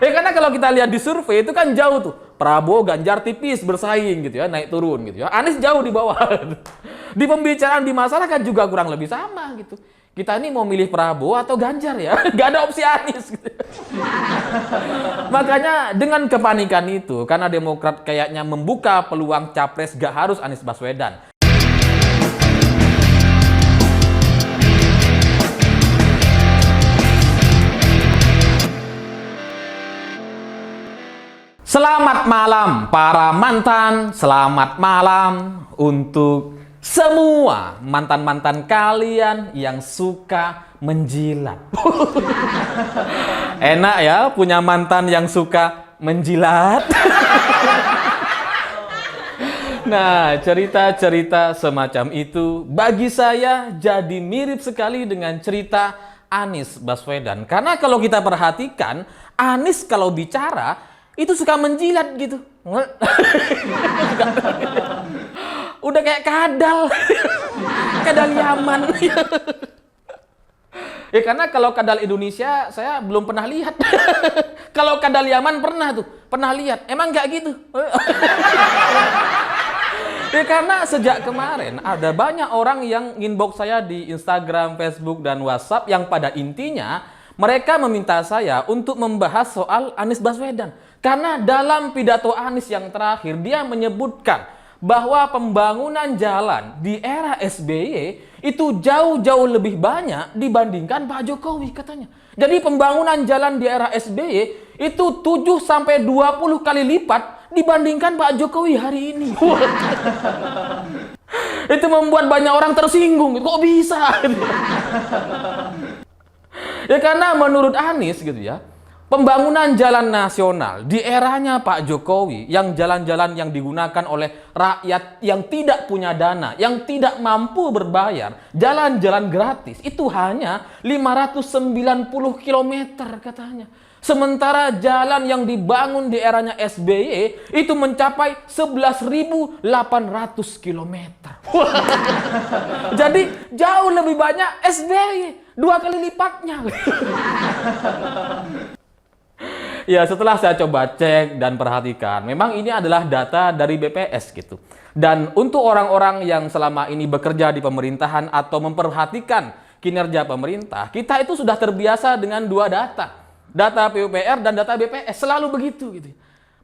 Karena kalau kita lihat di survei itu kan jauh tuh. Prabowo, Ganjar tipis bersaing gitu ya, naik turun gitu ya. Anies jauh di bawah. Di pembicaraan di masyarakat juga kurang lebih sama gitu. Kita ini mau milih Prabowo atau Ganjar ya? Gak ada opsi Anies gitu. Makanya dengan kepanikan itu, karena Demokrat kayaknya membuka peluang capres gak harus Anies Baswedan. Selamat malam para mantan, selamat malam untuk semua mantan-mantan kalian yang suka menjilat. Enak ya punya mantan yang suka menjilat. Nah, cerita-cerita semacam itu bagi saya jadi mirip sekali dengan cerita Anies Baswedan. Karena kalau kita perhatikan, Anies kalau bicara itu suka menjilat gitu. Udah kayak kadal. Kadal Yaman. Ya karena kalau kadal Indonesia saya belum pernah lihat. Kalau kadal Yaman pernah tuh, pernah lihat. Emang nggak gitu? Ya karena sejak kemarin ada banyak orang yang inbox saya di Instagram, Facebook, dan WhatsApp yang pada intinya mereka meminta saya untuk membahas soal Anies Baswedan. Karena dalam pidato Anies yang terakhir, dia menyebutkan bahwa pembangunan jalan di era SBY itu jauh-jauh lebih banyak dibandingkan Pak Jokowi katanya. Jadi pembangunan jalan di era SBY itu 7-20 kali lipat dibandingkan Pak Jokowi hari ini. Itu membuat banyak orang tersinggung. Kok bisa? Ya karena menurut Anies gitu ya, pembangunan jalan nasional di eranya Pak Jokowi, yang jalan-jalan yang digunakan oleh rakyat yang tidak punya dana, yang tidak mampu berbayar, jalan-jalan gratis, itu hanya 590 km katanya. Sementara jalan yang dibangun di eranya SBY itu mencapai 11.800 km. Jadi jauh lebih banyak SBY, 2 kali lipatnya. Ya setelah saya coba cek dan perhatikan, memang ini adalah data dari BPS gitu. Dan untuk orang-orang yang selama ini bekerja di pemerintahan atau memperhatikan kinerja pemerintah, kita itu sudah terbiasa dengan dua data. Data PUPR dan data BPS, selalu begitu gitu.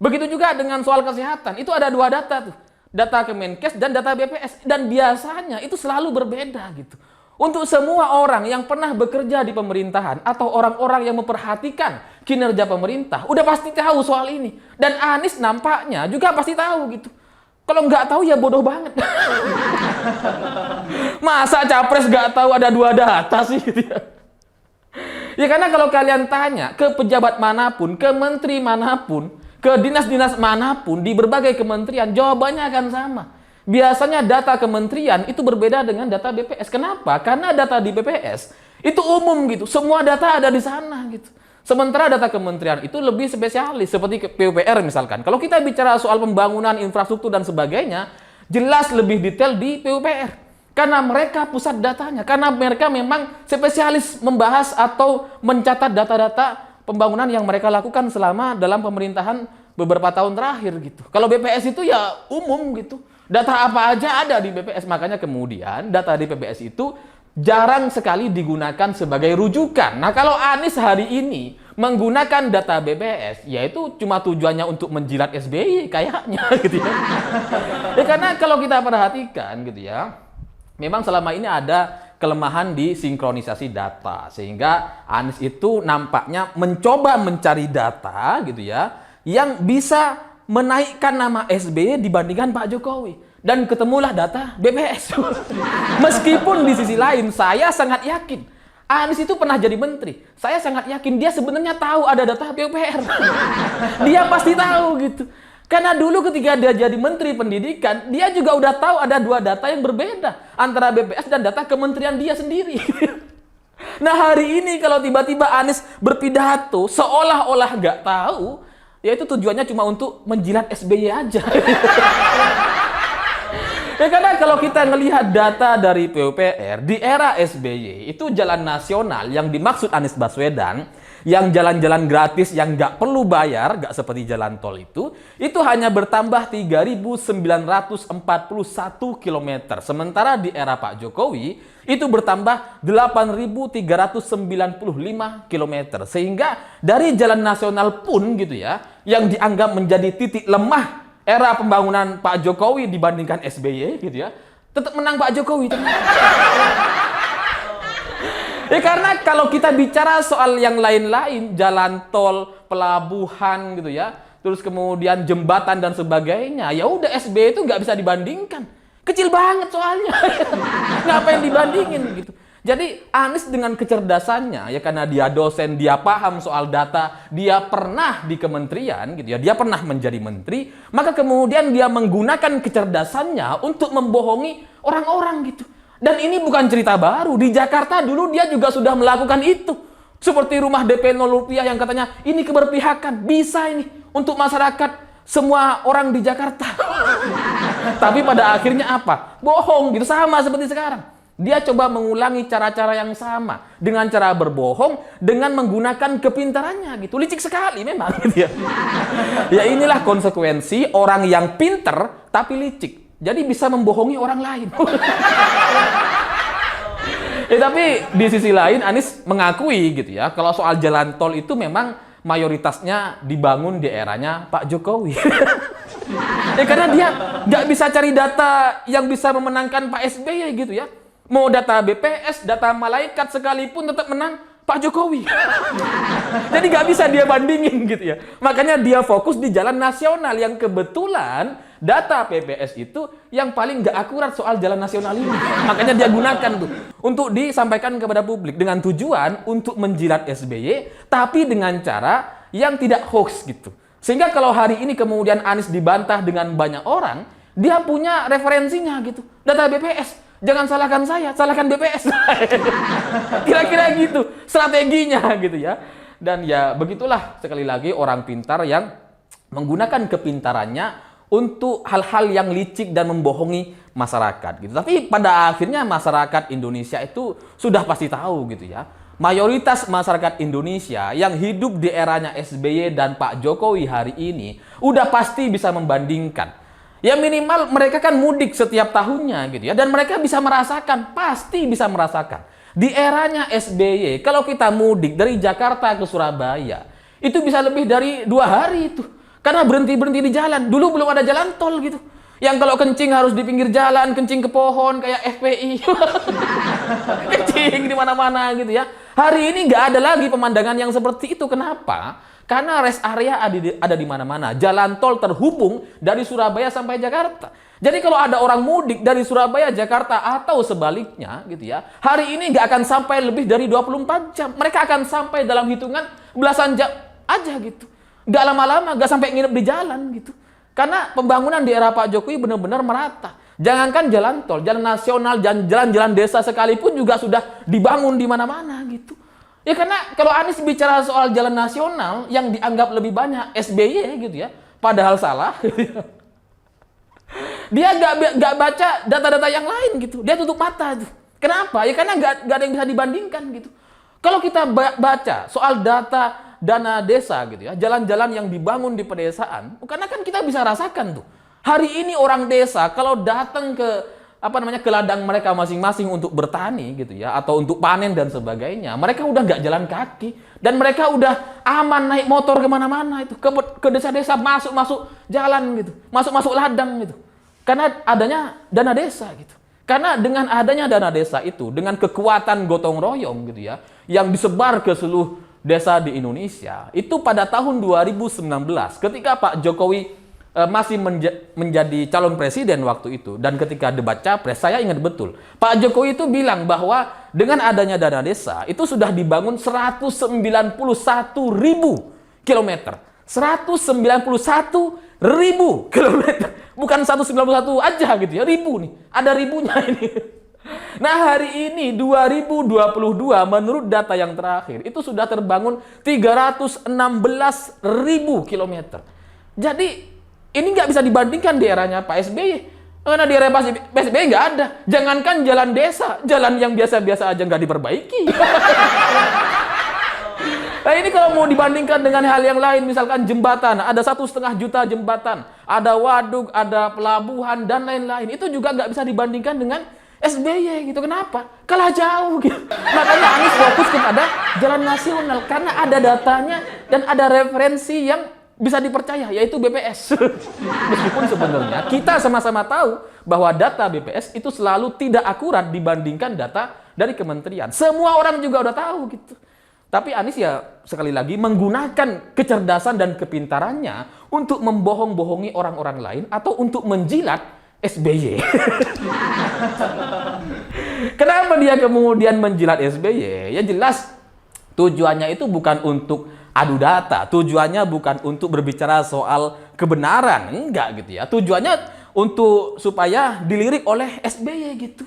Begitu juga dengan soal kesehatan, itu ada dua data tuh. Data Kemenkes dan data BPS. Dan biasanya itu selalu berbeda gitu. Untuk semua orang yang pernah bekerja di pemerintahan atau orang-orang yang memperhatikan kinerja pemerintah, udah pasti tahu soal ini. Dan Anies nampaknya juga pasti tahu gitu. Kalau nggak tahu ya bodoh banget. Masa capres nggak tahu ada dua data sih gitu ya. Ya karena kalau kalian tanya ke pejabat manapun, ke menteri manapun, ke dinas-dinas manapun di berbagai kementerian, jawabannya akan sama. Biasanya data kementerian itu berbeda dengan data BPS. Kenapa? Karena data di BPS itu umum gitu. Semua data ada di sana gitu. Sementara data kementerian itu lebih spesialis seperti PUPR misalkan. Kalau kita bicara soal pembangunan infrastruktur dan sebagainya, jelas lebih detail di PUPR. Karena mereka pusat datanya, karena mereka memang spesialis membahas atau mencatat data-data pembangunan yang mereka lakukan selama dalam pemerintahan beberapa tahun terakhir gitu. Kalau BPS itu ya umum gitu. Data apa aja ada di BPS, makanya kemudian data di BPS itu jarang sekali digunakan sebagai rujukan. Nah kalau Anies hari ini menggunakan data BPS, yaitu cuma tujuannya untuk menjilat SBY kayaknya gitu ya. Ya karena kalau kita perhatikan gitu ya, memang selama ini ada kelemahan di sinkronisasi data. Sehingga Anies itu nampaknya mencoba mencari data gitu ya, yang bisa menaikkan nama SBY dibandingkan Pak Jokowi. Dan ketemulah data BPS. Meskipun di sisi lain saya sangat yakin Anies itu pernah jadi menteri. Saya sangat yakin dia sebenarnya tahu ada data PUPR. Dia pasti tahu gitu. Karena dulu ketika dia jadi menteri pendidikan, dia juga udah tahu ada dua data yang berbeda antara BPS dan data kementerian dia sendiri. Nah hari ini kalau tiba-tiba Anies berpidato seolah-olah nggak tahu, ya itu tujuannya cuma untuk menjilat SBY aja. Ya karena kalau kita melihat data dari PUPR di era SBY, itu jalan nasional yang dimaksud Anies Baswedan yang jalan-jalan gratis yang nggak perlu bayar, nggak seperti jalan tol itu hanya bertambah 3.941 km. Sementara di era Pak Jokowi, itu bertambah 8.395 km. Sehingga dari jalan nasional pun gitu ya, yang dianggap menjadi titik lemah era pembangunan Pak Jokowi dibandingkan SBY gitu ya, tetap menang Pak Jokowi. Ya karena kalau kita bicara soal yang lain-lain, jalan tol, pelabuhan gitu ya, terus kemudian jembatan dan sebagainya, ya udah SBY itu nggak bisa dibandingkan. Kecil banget soalnya. Ngapain dibandingin gitu. Jadi Anies dengan kecerdasannya, ya karena dia dosen, dia paham soal data, dia pernah di kementerian gitu ya, dia pernah menjadi menteri, maka kemudian dia menggunakan kecerdasannya untuk membohongi orang-orang gitu. Dan ini bukan cerita baru. Di Jakarta dulu dia juga sudah melakukan itu. Seperti rumah DP 0 rupiah yang katanya ini keberpihakan. Bisa ini untuk masyarakat semua orang di Jakarta. Tapi pada akhirnya apa? Bohong gitu. Sama seperti sekarang. Dia coba mengulangi cara-cara yang sama. Dengan cara berbohong. Dengan menggunakan kepintarannya gitu. Licik sekali memang gitu ya. Ya inilah konsekuensi orang yang pinter tapi licik. Jadi bisa membohongi orang lain. Tapi di sisi lain Anies mengakui gitu ya, kalau soal jalan tol itu memang mayoritasnya dibangun di eranya Pak Jokowi. Karena dia nggak bisa cari data yang bisa memenangkan Pak SBY gitu ya. Mau data BPS, data malaikat sekalipun tetap menang Pak Jokowi. Jadi nggak bisa dia bandingin gitu ya. Makanya dia fokus di jalan nasional yang kebetulan data PPS itu yang paling nggak akurat soal jalan nasional ini. Makanya dia gunakan tuh untuk disampaikan kepada publik dengan tujuan untuk menjilat SBY, tapi dengan cara yang tidak hoax gitu. Sehingga kalau hari ini kemudian Anies dibantah dengan banyak orang, dia punya referensinya gitu. Data BPS. Jangan salahkan saya, salahkan BPS. Kira-kira gitu strateginya gitu ya. Dan ya begitulah sekali lagi orang pintar yang menggunakan kepintarannya untuk hal-hal yang licik dan membohongi masyarakat gitu. Tapi pada akhirnya masyarakat Indonesia itu sudah pasti tahu gitu ya. Mayoritas masyarakat Indonesia yang hidup di eranya SBY dan Pak Jokowi hari ini udah pasti bisa membandingkan. Ya minimal mereka kan mudik setiap tahunnya gitu ya. Dan mereka bisa merasakan, pasti bisa merasakan. Di eranya SBY, kalau kita mudik dari Jakarta ke Surabaya, itu bisa lebih dari 2 hari itu. Karena berhenti-berhenti di jalan. Dulu belum ada jalan tol gitu. Yang kalau kencing harus di pinggir jalan, kencing ke pohon kayak FPI. Kencing di mana-mana gitu ya. Hari ini nggak ada lagi pemandangan yang seperti itu. Kenapa? Karena rest area ada di mana-mana. Jalan tol terhubung dari Surabaya sampai Jakarta. Jadi kalau ada orang mudik dari Surabaya, Jakarta atau sebaliknya gitu ya, hari ini nggak akan sampai lebih dari 24 jam. Mereka akan sampai dalam hitungan belasan jam aja gitu. Nggak lama-lama, nggak sampai nginep di jalan gitu. Karena pembangunan di era Pak Jokowi benar-benar merata. Jangankan jalan tol, jalan nasional, jalan-jalan desa sekalipun juga sudah dibangun di mana-mana gitu. Ya karena kalau Anies bicara soal jalan nasional yang dianggap lebih banyak SBY gitu ya, padahal salah. Dia nggak baca data-data yang lain gitu. Dia tutup mata tuh. Kenapa? Ya karena nggak ada yang bisa dibandingkan gitu. Kalau kita baca soal dana desa gitu ya, jalan-jalan yang dibangun di pedesaan, karena kan kita bisa rasakan tuh. Hari ini orang desa kalau datang ke ke ladang mereka masing-masing untuk bertani gitu ya, atau untuk panen dan sebagainya, mereka udah nggak jalan kaki dan mereka udah aman naik motor kemana-mana itu ke desa-desa, masuk jalan gitu, masuk ladang gitu, karena adanya dana desa gitu. Karena dengan adanya dana desa itu, dengan kekuatan gotong royong gitu ya, yang disebar ke seluruh desa di Indonesia, itu pada tahun 2019 ketika Pak Jokowi masih menjadi calon presiden waktu itu, dan ketika debat capres, saya ingat betul Pak Jokowi itu bilang bahwa dengan adanya dana desa itu sudah dibangun 191.000 kilometer. 191.000 kilometer, bukan 191 aja gitu ya, ribu nih, ada ribunya ini. Nah hari ini 2022 menurut data yang terakhir itu sudah terbangun 316.000 kilometer. Jadi ini nggak bisa dibandingkan di eranya Pak SBY. Karena di era Pak SBY nggak ada. Jangankan jalan desa, jalan yang biasa-biasa aja nggak diperbaiki. Nah ini kalau mau dibandingkan dengan hal yang lain, misalkan jembatan, ada 1,5 juta jembatan, ada waduk, ada pelabuhan, dan lain-lain. Itu juga nggak bisa dibandingkan dengan SBY gitu. Kenapa? Kalah jauh gitu. Makanya Anies fokus kepada jalan nasional, karena ada datanya dan ada referensi yang bisa dipercaya, yaitu BPS. Meskipun sebenarnya kita sama-sama tahu bahwa data BPS itu selalu tidak akurat dibandingkan data dari kementerian. Semua orang juga udah tahu gitu. Tapi Anies ya sekali lagi menggunakan kecerdasan dan kepintarannya untuk membohong-bohongi orang-orang lain atau untuk menjilat SBY. Kenapa dia kemudian menjilat SBY? Ya jelas tujuannya itu bukan untuk adu data, tujuannya bukan untuk berbicara soal kebenaran, enggak gitu ya. Tujuannya untuk supaya dilirik oleh SBY gitu.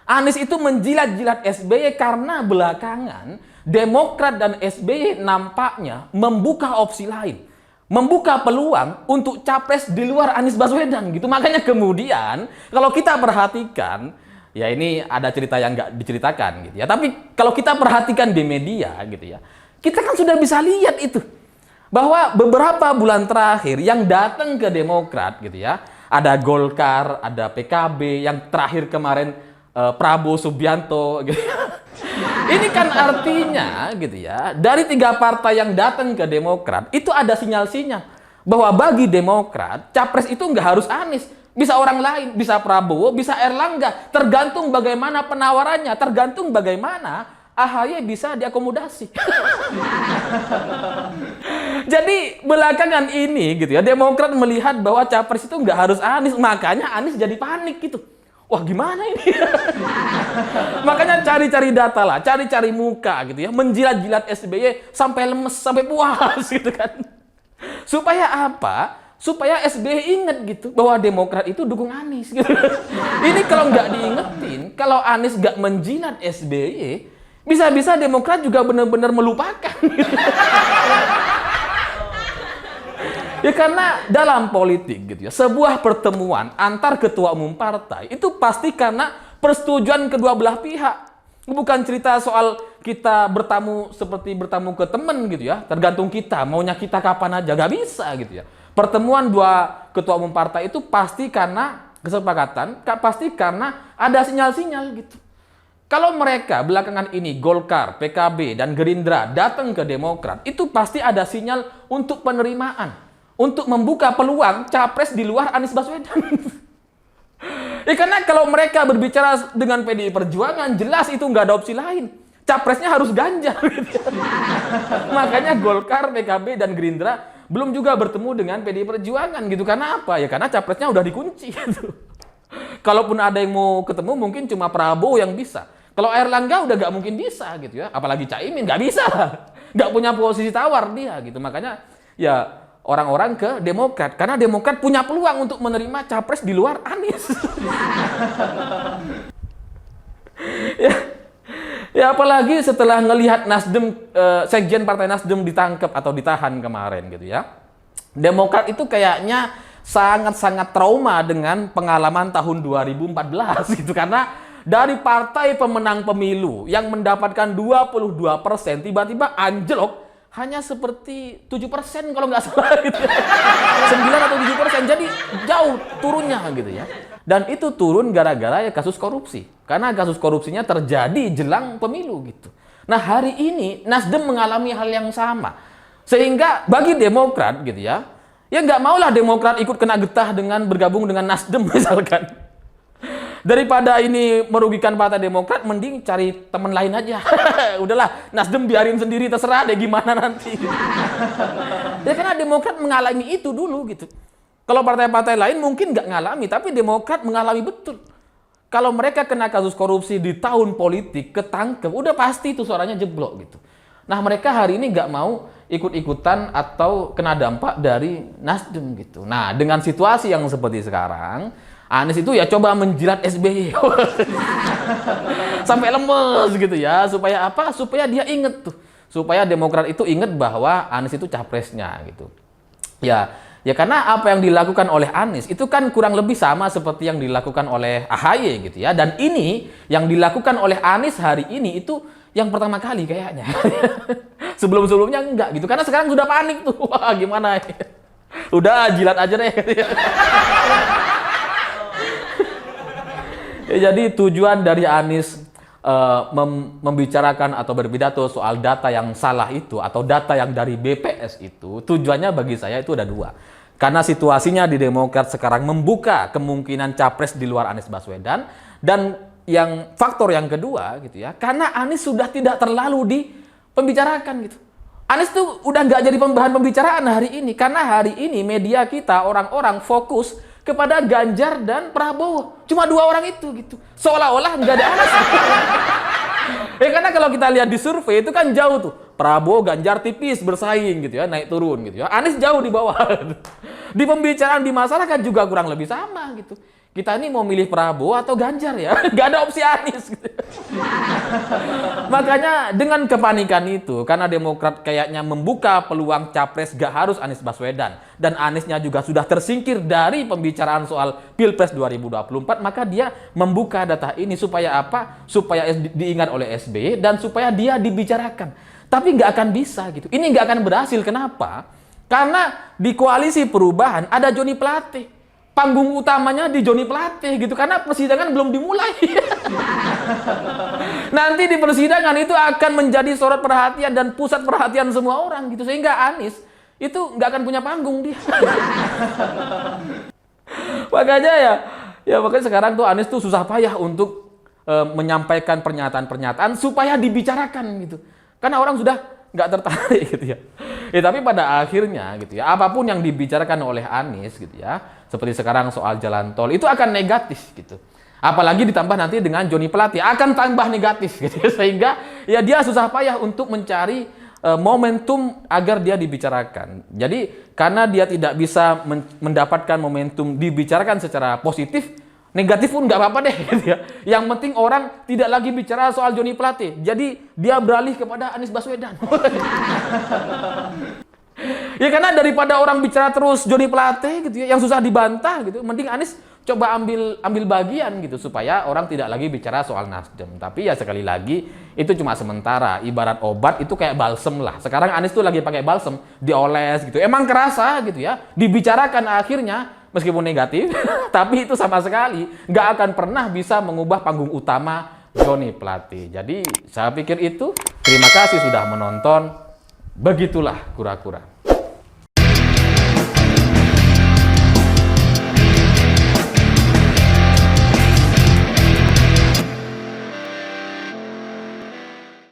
Anies itu menjilat-jilat SBY karena belakangan Demokrat dan SBY nampaknya membuka opsi lain, membuka peluang untuk capres di luar Anies Baswedan gitu. Makanya kemudian kalau kita perhatikan, ya ini ada cerita yang nggak diceritakan gitu ya. Tapi kalau kita perhatikan di media gitu ya, kita kan sudah bisa lihat itu bahwa beberapa bulan terakhir yang datang ke Demokrat gitu ya, ada Golkar, ada PKB, yang terakhir kemarin Prabowo Subianto gitu. Ini kan artinya gitu ya, dari 3 partai yang datang ke Demokrat itu ada sinyal-sinyal bahwa bagi Demokrat capres itu nggak harus Anies, bisa orang lain, bisa Prabowo, bisa Erlangga, tergantung bagaimana penawarannya, tergantung bagaimana AHY bisa diakomodasi. Jadi belakangan ini gitu ya, Demokrat melihat bahwa capres itu nggak harus Anies, makanya Anies jadi panik gitu. Wah gimana ini? Makanya cari-cari data lah, cari-cari muka gitu ya, menjilat-jilat SBY sampai lemes, sampai puas gitu kan. Supaya apa? Supaya SBY inget gitu bahwa Demokrat itu dukung Anies gitu. Ini kalau nggak diingetin, kalau Anies nggak menjilat SBY, bisa-bisa Demokrat juga benar-benar melupakan. Gitu. Ya karena dalam politik gitu ya, sebuah pertemuan antar ketua umum partai itu pasti karena persetujuan kedua belah pihak. Bukan cerita soal kita bertamu seperti bertamu ke teman gitu ya, tergantung kita, maunya kita kapan aja, gak bisa gitu ya. Pertemuan dua ketua umum partai itu pasti karena kesepakatan, pasti karena ada sinyal-sinyal gitu. Kalau mereka belakangan ini Golkar, PKB, dan Gerindra datang ke Demokrat, itu pasti ada sinyal untuk penerimaan. Untuk membuka peluang capres di luar Anies Baswedan. Ya karena kalau mereka berbicara dengan PDI Perjuangan, jelas itu nggak ada opsi lain. Capresnya harus Ganjar. Gitu. Makanya Golkar, PKB, dan Gerindra belum juga bertemu dengan PDI Perjuangan gitu. Karena apa? Ya karena capresnya udah dikunci. Gitu. Kalaupun ada yang mau ketemu, mungkin cuma Prabowo yang bisa. Kalau Erlangga udah nggak mungkin bisa gitu ya. Apalagi Caimin nggak bisa. Nggak punya posisi tawar dia gitu. Makanya ya orang-orang ke Demokrat. Karena Demokrat punya peluang untuk menerima capres di luar Anies. ya apalagi setelah ngelihat Nasdem, sekjen Partai Nasdem ditangkap atau ditahan kemarin gitu ya. Demokrat itu kayaknya sangat-sangat trauma dengan pengalaman tahun 2014 gitu. Karena dari partai pemenang pemilu yang mendapatkan 22%, tiba-tiba anjlok hanya seperti 7% kalau nggak salah gitu ya. 9 atau 7%, jadi jauh turunnya gitu ya. Dan itu turun gara-gara ya kasus korupsi. Karena kasus korupsinya terjadi jelang pemilu gitu. Nah hari ini Nasdem mengalami hal yang sama. Sehingga bagi Demokrat gitu ya, ya nggak maulah Demokrat ikut kena getah dengan bergabung dengan Nasdem misalkan. Daripada ini merugikan Partai Demokrat, mending cari teman lain aja. Udahlah, Nasdem biarin sendiri, terserah deh gimana nanti. Ya karena Demokrat mengalami itu dulu gitu. Kalau partai-partai lain mungkin nggak ngalami, tapi Demokrat mengalami betul. Kalau mereka kena kasus korupsi di tahun politik, ketangkep, udah pasti itu suaranya jeblok gitu. Nah mereka hari ini nggak mau ikut-ikutan atau kena dampak dari Nasdem gitu. Nah dengan situasi yang seperti sekarang, Anies itu ya coba menjilat SBY. Sampai lemes gitu ya. Supaya apa? Supaya dia inget tuh. Supaya Demokrat itu inget bahwa Anies itu capresnya gitu. Ya karena apa yang dilakukan oleh Anies itu kan kurang lebih sama seperti yang dilakukan oleh AHY gitu ya. Dan ini yang dilakukan oleh Anies hari ini itu yang pertama kali kayaknya. Sebelum-sebelumnya enggak gitu. Karena sekarang sudah panik tuh. Wah, gimana ini? Udah jilat aja deh. Ya, jadi tujuan dari Anies membicarakan atau berpidato soal data yang salah itu atau data yang dari BPS itu, tujuannya bagi saya itu ada dua. Karena situasinya di Demokrat sekarang membuka kemungkinan capres di luar Anies Baswedan, dan yang faktor yang kedua gitu ya, karena Anies sudah tidak terlalu dipembicarakan gitu. Anies tuh udah nggak jadi bahan pembicaraan hari ini, karena hari ini media kita orang-orang fokus kepada Ganjar dan Prabowo. Cuma dua orang itu gitu. Seolah-olah nggak ada Anies. Karena kalau kita lihat di survei itu kan jauh tuh. Prabowo, Ganjar tipis bersaing gitu ya, naik turun gitu ya. Anies jauh di bawah. Di pembicaraan di masyarakat juga kurang lebih sama gitu. Kita ini mau milih Prabowo atau Ganjar ya? Gak ada opsi Anies gitu. Makanya dengan kepanikan itu, karena Demokrat kayaknya membuka peluang capres gak harus Anies Baswedan, dan Aniesnya juga sudah tersingkir dari pembicaraan soal Pilpres 2024, maka dia membuka data ini supaya apa? Supaya diingat oleh SBY dan supaya dia dibicarakan. Tapi nggak akan bisa gitu. Ini nggak akan berhasil. Kenapa? Karena di koalisi perubahan ada Joni Plate. Panggung utamanya di Joni Plate gitu, karena persidangan belum dimulai. Nanti di persidangan itu akan menjadi sorot perhatian dan pusat perhatian semua orang gitu, sehingga Anies itu nggak akan punya panggung dia. Makanya makanya sekarang tuh Anies tuh susah payah untuk menyampaikan pernyataan-pernyataan supaya dibicarakan gitu, karena orang sudah nggak tertarik gitu ya. Tapi pada akhirnya gitu ya, apapun yang dibicarakan oleh Anies gitu ya, seperti sekarang soal jalan tol itu akan negatif gitu. Apalagi ditambah nanti dengan Joni Plate akan tambah negatif gitu ya. Sehingga ya dia susah payah untuk mencari momentum agar dia dibicarakan. Jadi karena dia tidak bisa mendapatkan momentum dibicarakan secara positif, negatif pun nggak apa-apa deh gitu ya. Yang penting orang tidak lagi bicara soal Joni Plate. Jadi dia beralih kepada Anies Baswedan. Ya karena daripada orang bicara terus Joni Plate gitu ya, yang susah dibantah gitu, mending Anies coba ambil bagian gitu supaya orang tidak lagi bicara soal Nasdem. Tapi ya sekali lagi itu cuma sementara. Ibarat obat itu kayak balsem lah. Sekarang Anies tuh lagi pakai balsem, dioles gitu. Emang kerasa gitu ya, dibicarakan akhirnya meskipun negatif, tapi itu sama sekali nggak akan pernah bisa mengubah panggung utama Joni Plate. Jadi saya pikir itu. Terima kasih sudah menonton. Begitulah kura-kura.